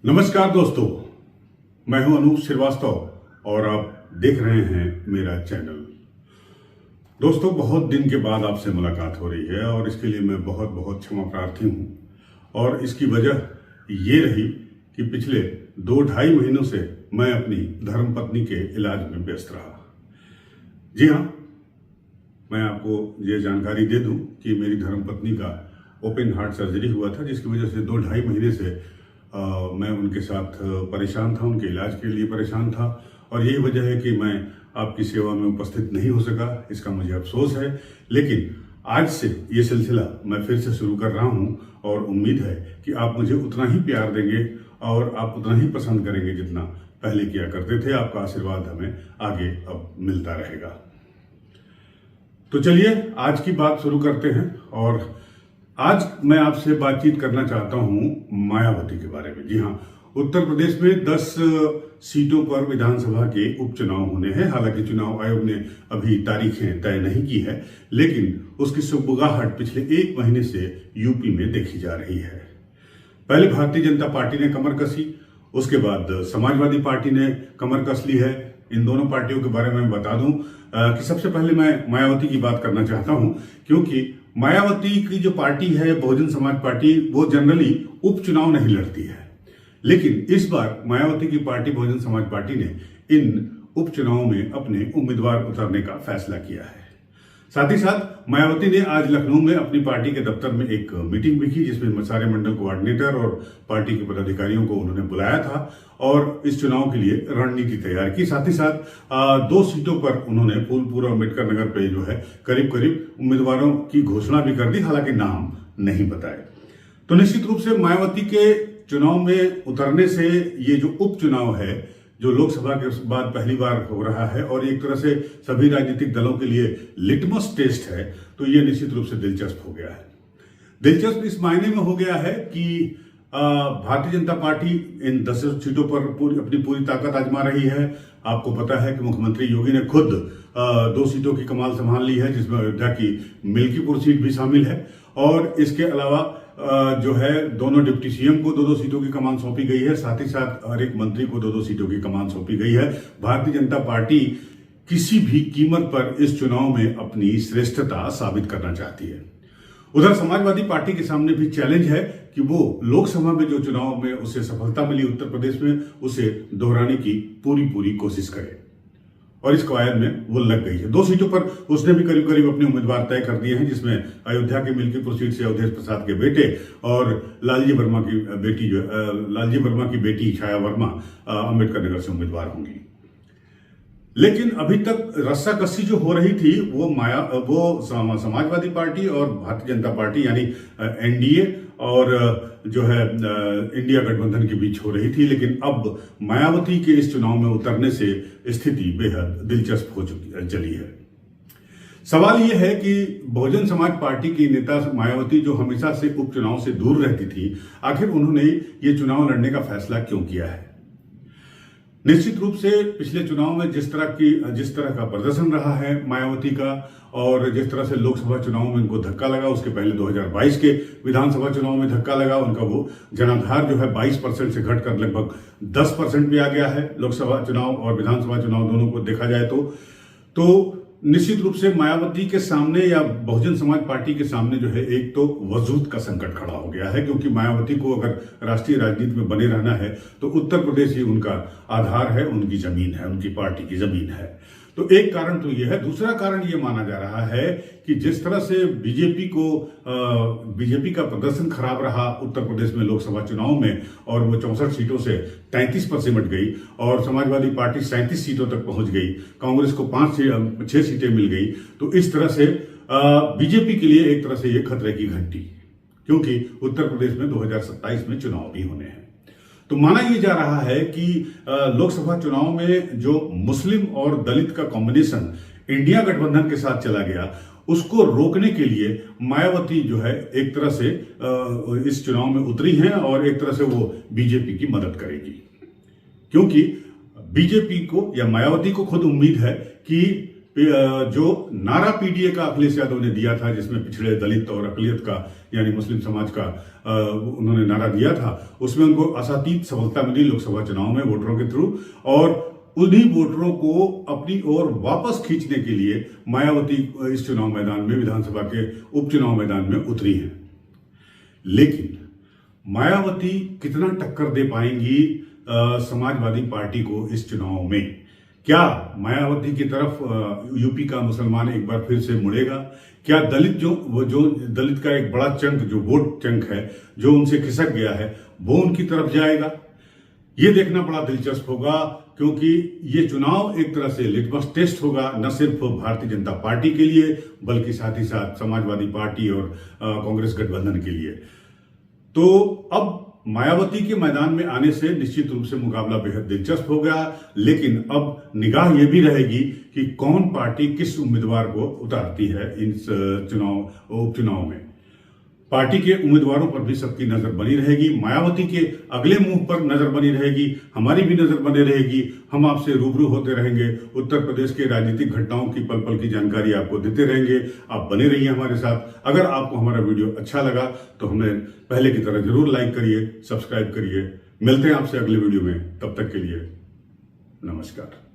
नमस्कार दोस्तों, मैं हूं अनूप श्रीवास्तव और आप देख रहे हैं मेरा चैनल। दोस्तों, बहुत दिन के बाद आपसे मुलाकात हो रही है और इसके लिए मैं बहुत बहुत क्षमा प्रार्थी हूं। और इसकी वजह ये रही कि पिछले 2-2.5 महीनों से मैं अपनी धर्मपत्नी के इलाज में व्यस्त रहा। जी हाँ, मैं आपको ये जानकारी दे दूं कि मेरी धर्मपत्नी का ओपन हार्ट सर्जरी हुआ था, जिसकी वजह से 2-2.5 महीने से मैं उनके साथ परेशान था, उनके इलाज के लिए परेशान था। और यही वजह है कि मैं आपकी सेवा में उपस्थित नहीं हो सका। इसका मुझे अफसोस है, लेकिन आज से ये सिलसिला मैं फिर से शुरू कर रहा हूँ और उम्मीद है कि आप मुझे उतना ही प्यार देंगे और आप उतना ही पसंद करेंगे जितना पहले किया करते थे। आपका आशीर्वाद हमें आगे अब मिलता रहेगा। तो चलिए आज की बात शुरू करते हैं। और आज मैं आपसे बातचीत करना चाहता हूं मायावती के बारे में। जी हां, उत्तर प्रदेश में 10 सीटों पर विधानसभा के उपचुनाव होने हैं। हालांकि चुनाव आयोग ने अभी तारीखें तय नहीं की है, लेकिन उसकी सुगबुगाहट पिछले 1 महीने से यूपी में देखी जा रही है। पहले भारतीय जनता पार्टी ने कमर कसी, उसके बाद समाजवादी पार्टी ने कमर कस ली है। इन दोनों पार्टियों के बारे में मैं बता दूं कि सबसे पहले मैं मायावती की बात करना चाहता हूं, क्योंकि मायावती की जो पार्टी है बहुजन समाज पार्टी, वो जनरली उपचुनाव नहीं लड़ती है। लेकिन इस बार मायावती की पार्टी बहुजन समाज पार्टी ने इन उपचुनावों में अपने उम्मीदवार उतारने का फैसला किया है। साथ ही साथ मायावती ने आज लखनऊ में अपनी पार्टी के दफ्तर में एक मीटिंग भी की, जिसमें सारे मंडल कोऑर्डिनेटर और पार्टी के पदाधिकारियों को उन्होंने बुलाया था और इस चुनाव के लिए रणनीति तैयार की। साथ ही साथ 2 सीटों पर उन्होंने फूलपुर और अम्बेडकर नगर पे जो है करीब करीब उम्मीदवारों की घोषणा भी कर दी, हालांकि नाम नहीं बताए। तो निश्चित रूप से मायावती के चुनाव में उतरने से ये जो उपचुनाव है, जो लोकसभा के बाद पहली बार हो रहा है और एक तरह से सभी राजनीतिक दलों के लिए लिटमस टेस्ट है, तो ये निश्चित रूप से दिलचस्प हो गया है। दिलचस्प इस मायने में हो गया है कि भारतीय जनता पार्टी इन 10 सीटों पर अपनी पूरी ताकत आजमा रही है। आपको पता है कि मुख्यमंत्री योगी ने खुद 2 सीटों की कमान संभाल ली है, जिसमें अयोध्या की मिल्कीपुर सीट भी शामिल है। और इसके अलावा जो है दोनों डिप्टी सीएम को 2-2 सीटों की कमान सौंपी गई है। साथ ही साथ हर एक मंत्री को 2-2 सीटों की कमान सौंपी गई है। भारतीय जनता पार्टी किसी भी कीमत पर इस चुनाव में अपनी श्रेष्ठता साबित करना चाहती है। उधर समाजवादी पार्टी के सामने भी चैलेंज है कि वो लोकसभा में जो चुनाव में उसे सफलता मिली उत्तर प्रदेश में, उसे दोहराने की पूरी कोशिश करे। और इस कवायद में वो लग गई है। 2 सीटों पर उसने भी करीब करीब अपने उम्मीदवार तय कर दिए हैं, जिसमें अयोध्या के मिल्कीपुर सीट से अवधेश प्रसाद के बेटे और लालजी वर्मा की बेटी छाया वर्मा अम्बेडकर नगर से उम्मीदवार होंगी। लेकिन अभी तक रस्साकसी जो हो रही थी वो समाजवादी पार्टी और भारतीय जनता पार्टी यानी एनडीए और जो है इंडिया गठबंधन के बीच हो रही थी। लेकिन अब मायावती के इस चुनाव में उतरने से स्थिति बेहद दिलचस्प हो चली है। सवाल यह है कि बहुजन समाज पार्टी की नेता मायावती, जो हमेशा से उपचुनाव से दूर रहती थी, आखिर उन्होंने ये चुनाव लड़ने का फैसला क्यों किया है। निश्चित रूप से पिछले चुनाव में जिस तरह का प्रदर्शन रहा है मायावती का, और जिस तरह से लोकसभा चुनाव में उनको धक्का लगा, उसके पहले 2022 के विधानसभा चुनाव में धक्का लगा, उनका वो जनाधार जो है 22% से घटकर लगभग 10% भी आ गया है। लोकसभा चुनाव और विधानसभा चुनाव दोनों को देखा जाए तो निश्चित रूप से मायावती के सामने या बहुजन समाज पार्टी के सामने जो है एक तो वजूद का संकट खड़ा हो गया है, क्योंकि मायावती को अगर राष्ट्रीय राजनीति में बने रहना है तो उत्तर प्रदेश ही उनका आधार है, उनकी जमीन है, उनकी पार्टी की जमीन है। तो एक कारण तो यह है। दूसरा कारण यह माना जा रहा है कि जिस तरह से बीजेपी का प्रदर्शन खराब रहा उत्तर प्रदेश में लोकसभा चुनाव में, और वो 64 सीटों से 33 पर सिमट गई और समाजवादी पार्टी 37 सीटों तक पहुंच गई, कांग्रेस को 6 सीटें मिल गई। तो इस तरह से बीजेपी के लिए एक तरह से ये खतरे की घंटी, क्योंकि उत्तर प्रदेश में 2027 में चुनाव भी होने हैं। तो माना यह जा रहा है कि लोकसभा चुनाव में जो मुस्लिम और दलित का कॉम्बिनेशन इंडिया गठबंधन के साथ चला गया, उसको रोकने के लिए मायावती जो है एक तरह से इस चुनाव में उतरी हैं और एक तरह से वो बीजेपी की मदद करेगी। क्योंकि बीजेपी को या मायावती को खुद उम्मीद है कि जो नारा पीडीए का अखिलेश यादव ने दिया था, जिसमें पिछड़े दलित और अकलियत का यानी मुस्लिम समाज का उन्होंने नारा दिया था, उसमें उनको असातीत सफलता मिली लोकसभा चुनाव में वोटरों के थ्रू, और उन्हीं वोटरों को अपनी ओर वापस खींचने के लिए मायावती इस चुनाव मैदान में, विधानसभा के उपचुनाव मैदान में उतरी हैं। लेकिन मायावती कितना टक्कर दे पाएंगी समाजवादी पार्टी को इस चुनाव में? क्या मायावती की तरफ यूपी का मुसलमान एक बार फिर से मुड़ेगा? क्या दलित जो दलित का एक बड़ा चंक, जो वोट चंक है, जो उनसे खिसक गया है, वो उनकी तरफ जाएगा? ये देखना बड़ा दिलचस्प होगा, क्योंकि ये चुनाव एक तरह से लिटमस टेस्ट होगा, न सिर्फ भारतीय जनता पार्टी के लिए बल्कि साथ ही साथ समाजवादी पार्टी और कांग्रेस गठबंधन के लिए। तो अब मायावती के मैदान में आने से निश्चित रूप से मुकाबला बेहद दिलचस्प हो गया, लेकिन अब निगाह यह भी रहेगी कि कौन पार्टी किस उम्मीदवार को उतारती है इस उपचुनाव में। पार्टी के उम्मीदवारों पर भी सबकी नजर बनी रहेगी, मायावती के अगले मूव पर नजर बनी रहेगी, हमारी भी नजर बनी रहेगी। हम आपसे रूबरू होते रहेंगे, उत्तर प्रदेश के राजनीतिक घटनाओं की पल पल की जानकारी आपको देते रहेंगे। आप बने रहिए हमारे साथ। अगर आपको हमारा वीडियो अच्छा लगा तो हमें पहले की तरह जरूर लाइक करिए, सब्सक्राइब करिए। मिलते हैं आपसे अगले वीडियो में, तब तक के लिए नमस्कार।